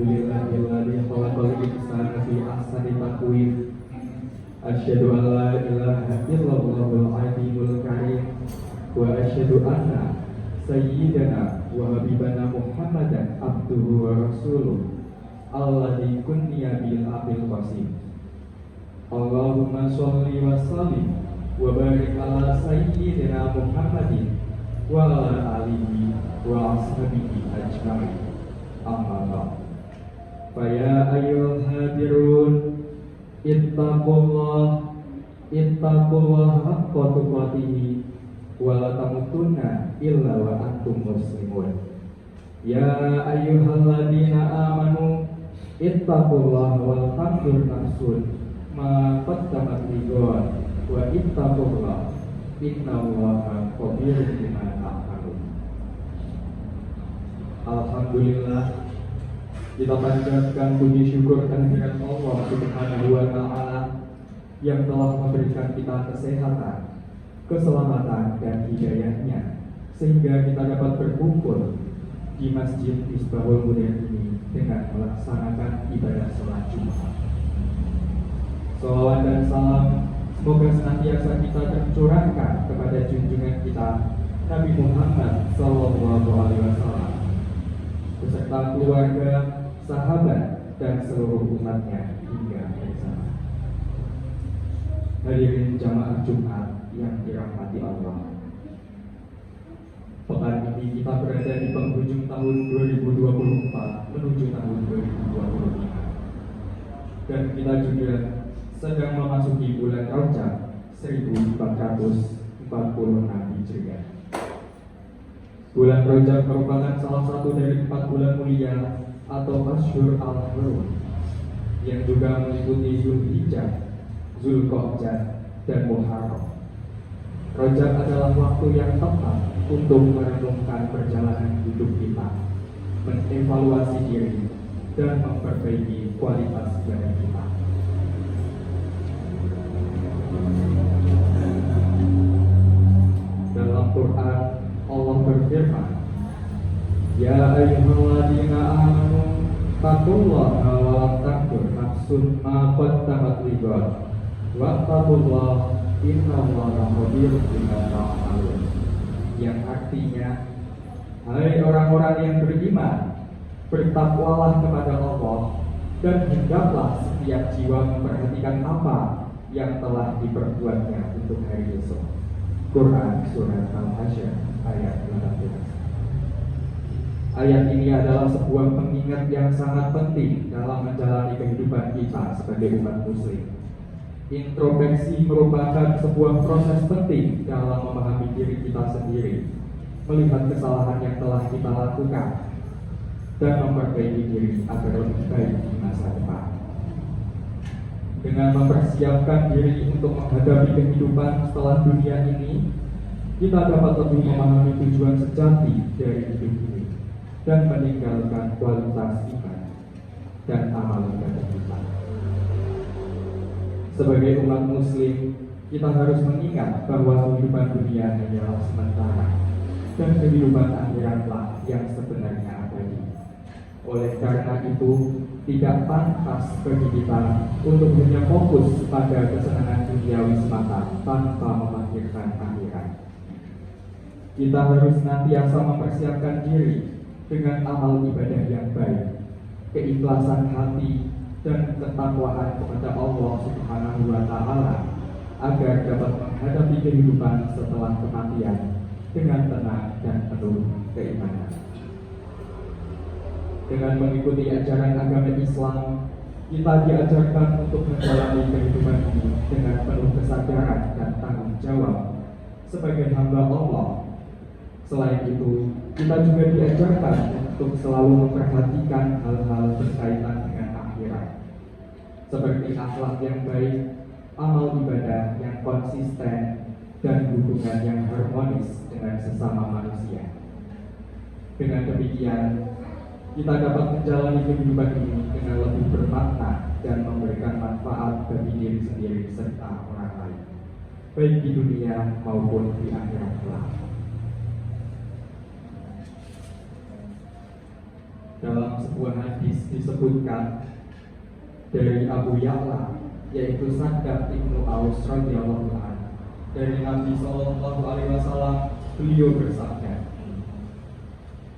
Alhamdulillahilladzi khalaqal insana fi ahsani taqwim. Asyhadu an la ilaha illallahul azimul karim wa asyhadu anna sayyidana wa habibana Muhammadan abduhu wa rasuluh alladzi kunniya bil abil qasim. Allahumma sholli wa sallim wa barik ala sayyidina Muhammadin wa ala alihi wa ashabihi ajma'in. Amma ba'd. Fa ya ayyuhal hadirun ittaqullah haqqa tuqatih wa la tamutunna illa wa antum muslimun. Ya ayyuhalladzina amanu ittaqullah wal tanzur nafsun ma qaddamat lighad wa ittaqullah innallaha khabirun bima ta'malun. Alhamdulillah, kita panjatkan puji syukur kehadirat Allah Subhanahu wa Ta'ala yang telah memberikan kita kesehatan, keselamatan dan hidayahnya sehingga kita dapat berkumpul di Masjid Misbahul Huda ini dengan melaksanakan ibadah salat Jumat. Shalawat dan salam semoga senantiasa kita tercurahkan kepada junjungan kita Nabi Muhammad Sallallahu Alaihi Wasallam beserta keluarga, sahabat dan seluruh umatnya hingga akhir zaman. Hadirin jamaah Jumat yang dirahmati Allah, pekan ini kita berada di penghujung tahun 2024 menuju tahun 2025 dan kita juga sedang memasuki bulan Rajab 1446 Hijriah. Bulan Rajab merupakan salah satu dari 4 bulan mulia atau Ashhur al-Hurum yang juga meliputi Zulhijjah, Zulqa'dah dan Muharram. Rajab adalah waktu yang tepat untuk merenungkan perjalanan hidup kita, mengevaluasi diri dan memperbaiki kualitas ibadah kita. Dalam Quran Allah berfirman, Ya ayyuhalladzina amanu taqullaha wa la tanzur nafsun ma qaddamat lighad wattaqullaha innallaha khabirun bima ta'malun. Yang artinya, hai orang-orang yang beriman, bertakwalah kepada Allah dan hendaklah setiap jiwa memperhatikan apa yang telah diperbuatnya untuk hari esok. Quran Surat Al-Hasyr ayat 18. Ayat ini adalah sebuah pengingat yang sangat penting dalam menjalani kehidupan kita sebagai umat muslim. Introspeksi merupakan sebuah proses penting dalam memahami diri kita sendiri, melihat kesalahan yang telah kita lakukan, dan memperbaiki diri agar lebih baik di masa depan. Dengan mempersiapkan diri untuk menghadapi kehidupan setelah dunia ini, kita dapat lebih memahami tujuan sejati dari hidup ini dan meninggalkan kualitas iman dan amal ibadah kita. Sebagai umat muslim, kita harus mengingat bahwa kehidupan dunia hanyalah sementara dan kehidupan akhiratlah yang sebenarnya abadi. Oleh karena itu, tidak pantas bagi kita untuk hanya fokus pada kesenangan duniawi semata tanpa memikirkan akhirat. Kita harus senantiasa mempersiapkan diri dengan amal ibadah yang baik, keikhlasan hati, dan ketakwaan kepada Allah Subhanahu wa Ta'ala agar dapat menghadapi kehidupan setelah kematian dengan tenang dan penuh keimanan. Dengan mengikuti ajaran agama Islam, kita diajarkan untuk menjalani kehidupan ini dengan penuh kesadaran dan tanggung jawab sebagai hamba Allah. Selain itu, kita juga diajarkan untuk selalu memperhatikan hal-hal berkaitan dengan akhirat, seperti akhlak yang baik, amal ibadah yang konsisten, dan hubungan yang harmonis dengan sesama manusia. Dengan demikian, kita dapat menjalani kehidupan ini dengan lebih bermakna dan memberikan manfaat bagi diri sendiri serta orang lain, baik di dunia maupun di akhirat kelak. dalam sebuah hadis disebutkan dari Abu Ya'la, yaitu Shaddad ibnu Aus radhiyallahu anhu, dari Nabi Shallallahu Alaihi Wasallam, beliau bersabda,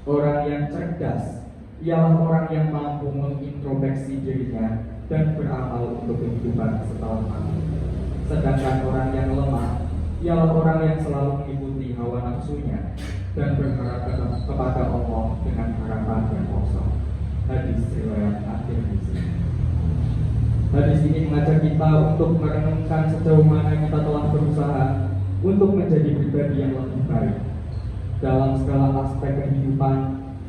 orang yang cerdas ialah orang yang mampu mengintrospeksi dirinya dan beramal untuk kehidupan setelah mati. Sedangkan orang yang lemah ialah orang yang selalu mengikuti hawa nafsunya dan berharap kepada Allah dengan harapan yang kosong. Hadis riwayat At-Tirmidzi. Hadis ini mengajak kita untuk merenungkan sejauh mana kita telah berusaha untuk menjadi pribadi yang lebih baik dalam segala aspek kehidupan,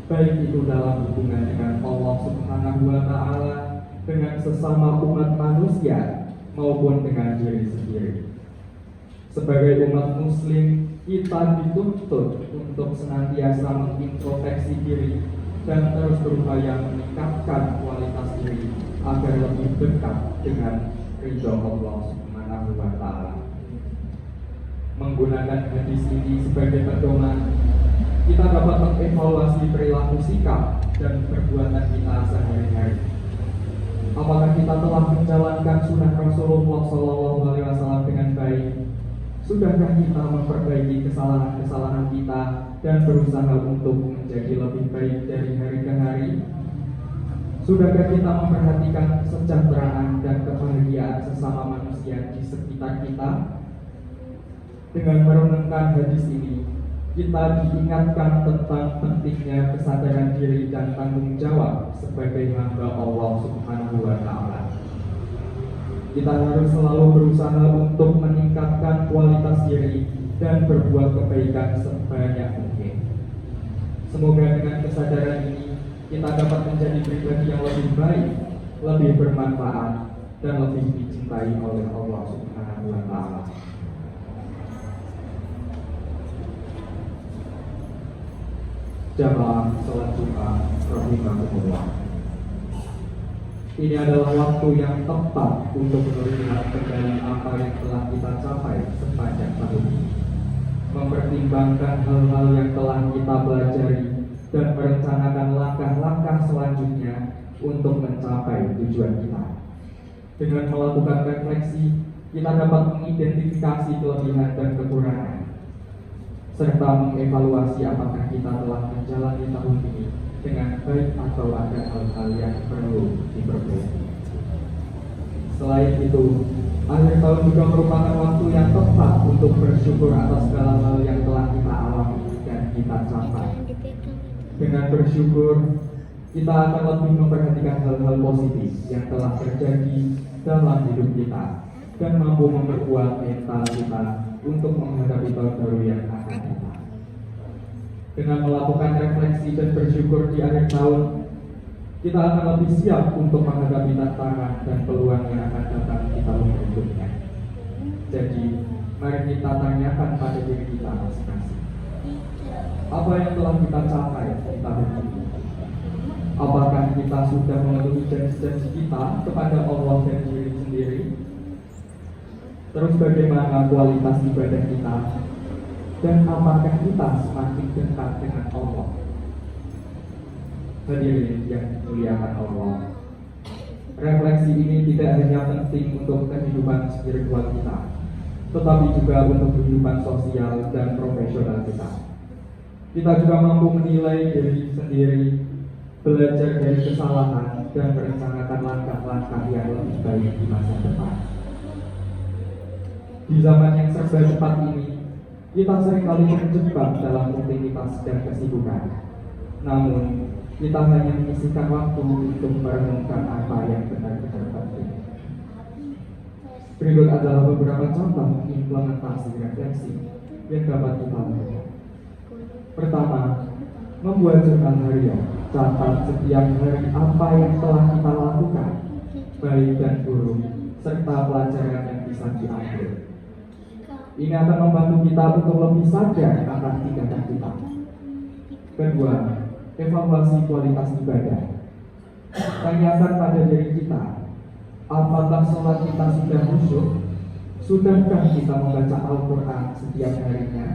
baik itu dalam hubungan dengan Allah Subhanahu wa Ta'ala, dengan sesama umat manusia, maupun dengan diri sendiri. Sebagai umat Muslim, kita dituntut untuk senantiasa mengintrospeksi diri dan terus berupaya meningkatkan kualitas diri agar lebih dekat dengan ridho Allah Subhanahu wa Ta'ala. Menggunakan hadis ini sebagai pedoman, kita dapat mengevaluasi perilaku, sikap, dan perbuatan kita sehari-hari. Apakah kita telah menjalankan sunnah Rasulullah SAW dengan baik? Sudahkah kita memperbaiki kesalahan-kesalahan kita dan berusaha untuk menjadi lebih baik dari hari ke hari? Sudahkah kita memperhatikan kesejahteraan dan kebahagiaan sesama manusia di sekitar kita? Dengan merenungkan hadis ini, kita diingatkan tentang pentingnya kesadaran diri dan tanggung jawab sebagai hamba Allah Subhanahu wa Ta'ala. Kita harus selalu berusaha untuk meningkatkan kualitas diri dan berbuat kebaikan sebanyak mungkin. Semoga dengan kesadaran ini kita dapat menjadi pribadi yang lebih baik, lebih bermanfaat, dan lebih dicintai oleh Allah Subhanahu wa Ta'ala. Jamaah sholat Jumat rahimahumullah. Ini adalah waktu yang tepat untuk melihat kembali apa yang telah kita capai sepanjang tahun ini, mempertimbangkan hal-hal yang telah kita pelajari dan merencanakan langkah-langkah selanjutnya untuk mencapai tujuan kita. Dengan melakukan refleksi, kita dapat mengidentifikasi kelebihan dan kekurangan, serta mengevaluasi apakah kita telah menjalani tahun ini dengan baik atau ada hal-hal yang perlu diperbaiki. Selain itu, akhir tahun juga merupakan waktu yang tepat untuk bersyukur atas segala hal yang telah kita alami dan kita capai. Dengan bersyukur, kita akan lebih memperhatikan hal-hal positif yang telah terjadi dalam hidup kita dan mampu memperkuat mental kita untuk menghadapi tahun baru yang akan datang. Dengan melakukan refleksi dan bersyukur di akhir tahun, kita akan lebih siap untuk menghadapi tantangan dan peluang yang akan datang di tahun berikutnya. Jadi, mari kita tanyakan pada diri kita masing-masing, apa yang telah kita capai di tahun ini? Apakah kita sudah memenuhi janji-janji kita kepada Allah dan diri sendiri? Terus bagaimana kualitas ibadah kita? Dan apakah kita semakin dekat dengan Allah? Hadirin yang dimuliakan Allah, refleksi ini tidak hanya penting untuk kehidupan spiritual kita, tetapi juga untuk kehidupan sosial dan profesional kita. Kita juga mampu menilai diri sendiri, belajar dari kesalahan, dan merencanakan langkah-langkah yang lebih baik di masa depan. Di zaman yang serba cepat ini, kita seringkali terjebak dalam rutinitas dan kesibukan. Namun, kita hanya menyisihkan waktu untuk merenungkan apa yang benar-benar penting. Berikut adalah beberapa contoh implementasi refleksi yang dapat kita lakukan. Pertama, membuat jurnal harian. Catat setiap hari apa yang telah kita lakukan, baik dan buruk, serta pelajaran yang bisa diambil. Ini akan membantu kita untuk lebih sadar akan tindakan kita. Kedua, evaluasi kualitas ibadah. Tanyakan pada diri kita, apakah sholat kita sudah khusyuk? Sudahkah kita membaca Al-Quran setiap harinya?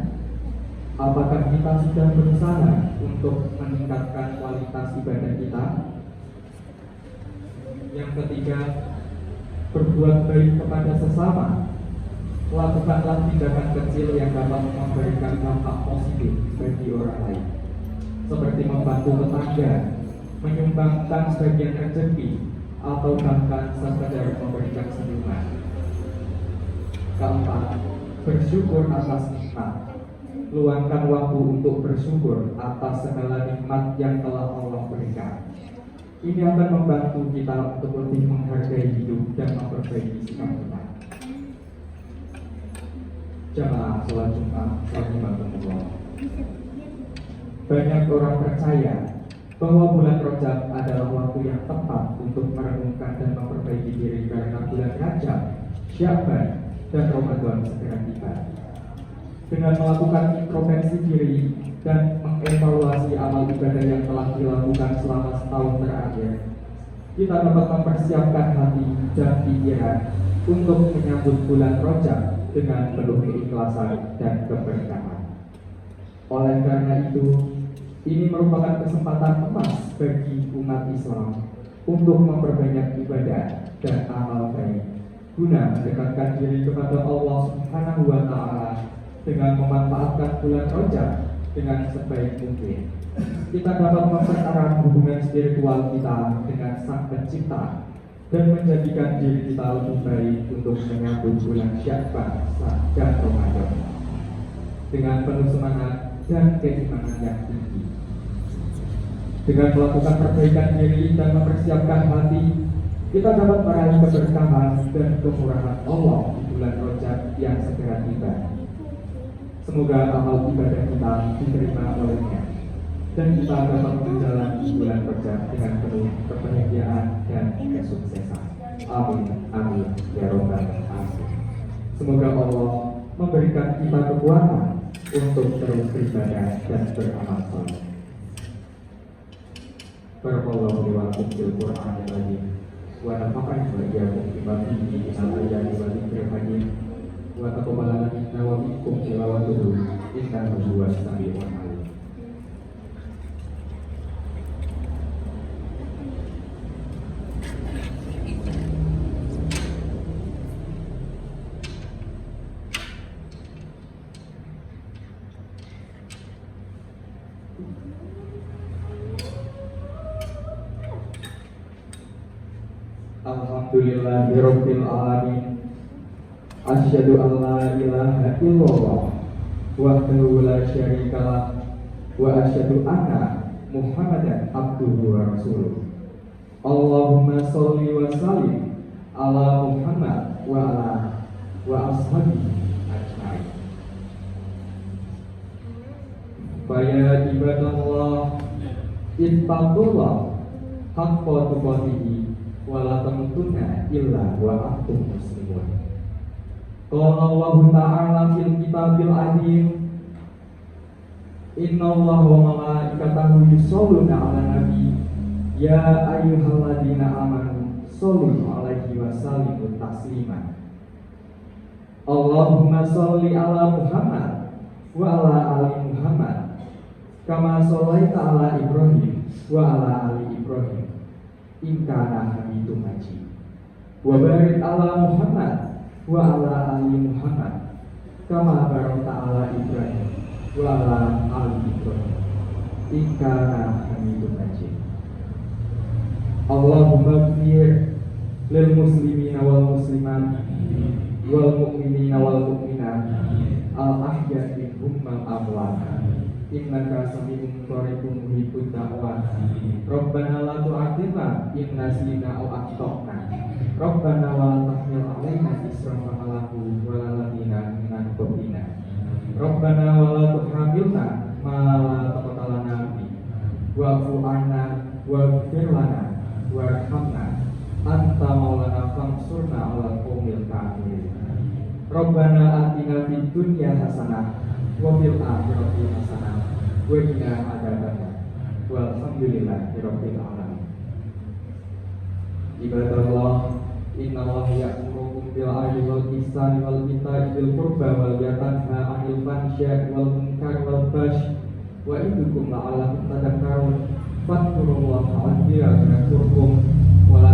Apakah kita sudah berusaha untuk meningkatkan kualitas ibadah kita? Yang ketiga, berbuat baik kepada sesama. Lakukanlah tindakan kecil yang dapat memberikan dampak positif bagi orang lain, seperti membantu tetangga, menyumbangkan sebagian rezeki, atau bahkan sekadar memberikan senyuman. Keempat, bersyukur atas nikmat. Luangkan waktu untuk bersyukur atas segala nikmat yang telah Allah berikan. Ini akan membantu kita untuk lebih menghargai hidup dan memperbaiki sikap kita. Jamaah sholat Jumat rahimakumullah. Banyak orang percaya bahwa bulan Rajab adalah waktu yang tepat untuk merenungkan dan memperbaiki diri karena bulan Rajab, Sya'ban, dan Ramadan segera tiba. Dengan melakukan introspeksi diri dan mengevaluasi amal ibadah yang telah dilakukan selama setahun terakhir, kita dapat mempersiapkan hati dan pikiran untuk menyambut bulan Rajab dengan penuh keikhlasan dan keberkahan. Oleh karena itu, ini merupakan kesempatan emas bagi umat Islam untuk memperbanyak ibadah dan amal baik guna mendekatkan diri kepada Allah Subhanahu wa Ta'ala dengan memanfaatkan bulan Rajab dengan sebaik mungkin. Kita dapat mempererat hubungan spiritual kita dengan Sang Pencipta dan menjadikan diri kita lebih baik untuk menyambut bulan Sya'ban dan Ramadan dengan penuh semangat dan keimanan yang tinggi. Dengan melakukan perbaikan diri dan mempersiapkan hati, kita dapat meraih keberkahan dan kemurahan Allah di bulan Rajab yang segera tiba. Semoga amal ibadah kita diterima olehnya dan kita dapat menjalani bulan Rajab dengan penuh kebahagiaan dan kesuksesan. Amin, amin, ya Rabbal alamin. Semoga Allah memberikan kita kekuatan untuk terus beribadah dan beramal saleh. Barakallahu li wa lakum fil Qur'anil azim wa nafa'ani wa iyyakum bima fihi minal ayati wa dzikril hakim wa taqabbala minna wa minkum tilawatuhu innahu huwas samiul alim. Alhamdulillahirabbil alamin. Asyhadu an la ilaha illallah wahdahu la syarikalah wa asyhadu anna Muhammadan abduhu wa rasuluh. Allahumma sholli wa sallim ala Muhammad wa ala wa ashabihi ajmain. Faya ibadallah ittaqullah haqqa tuqatih wa la tamutunna illa wa antum muslimun. Qala Allah Ta'ala fil kitabil azim, innallaha wa malaikatahu yusholluna 'alan nabi ya ayyuhalladzina amanu shollu 'alaihi wa sallimu taslima. Allahumma sholli ala Muhammad wa ala ali Muhammad kama shallaita ala Ibrahim wa ala ali Ibrahim innaka Hamidum Majid. Wa barik ala Muhammad wa ala ali Muhammad kama barakta ala Ibrahim wa ala ali Ibrahim innaka Hamidum Majid. Allahumma ighfir lil muslimina wal muslimat wal mu'minina wal mu'minat al ahya minhum wal amwat innaka sami'un qaribun muhibbud da'wat. Rabbana la tu'akhidna in nasina aw akhtana. Rabbana wa la tahmil 'alaina isran kama hamaltahu 'alal ladzina min qablina. Rabbana wa la tuhammilna ma la taqata lana bihi wa'fu 'anna waghfir lana warhamna anta maulana fansurna 'alal qaumil kafirin. Rabbana atina fid dunya hasanah wa fil akhirati hasanah wa qina adzabannar. Walhamdulillahirabbil alamin. Ibadallah, innallaha ya'murukum bil 'adli wal ihsani wal ita'i dzil qurba wal yatanha 'anil fahsya'i wal munkari wal baghi wa'idukum la'allakum tadhakkarun fadhkurullaha 'azza wa jalla wa la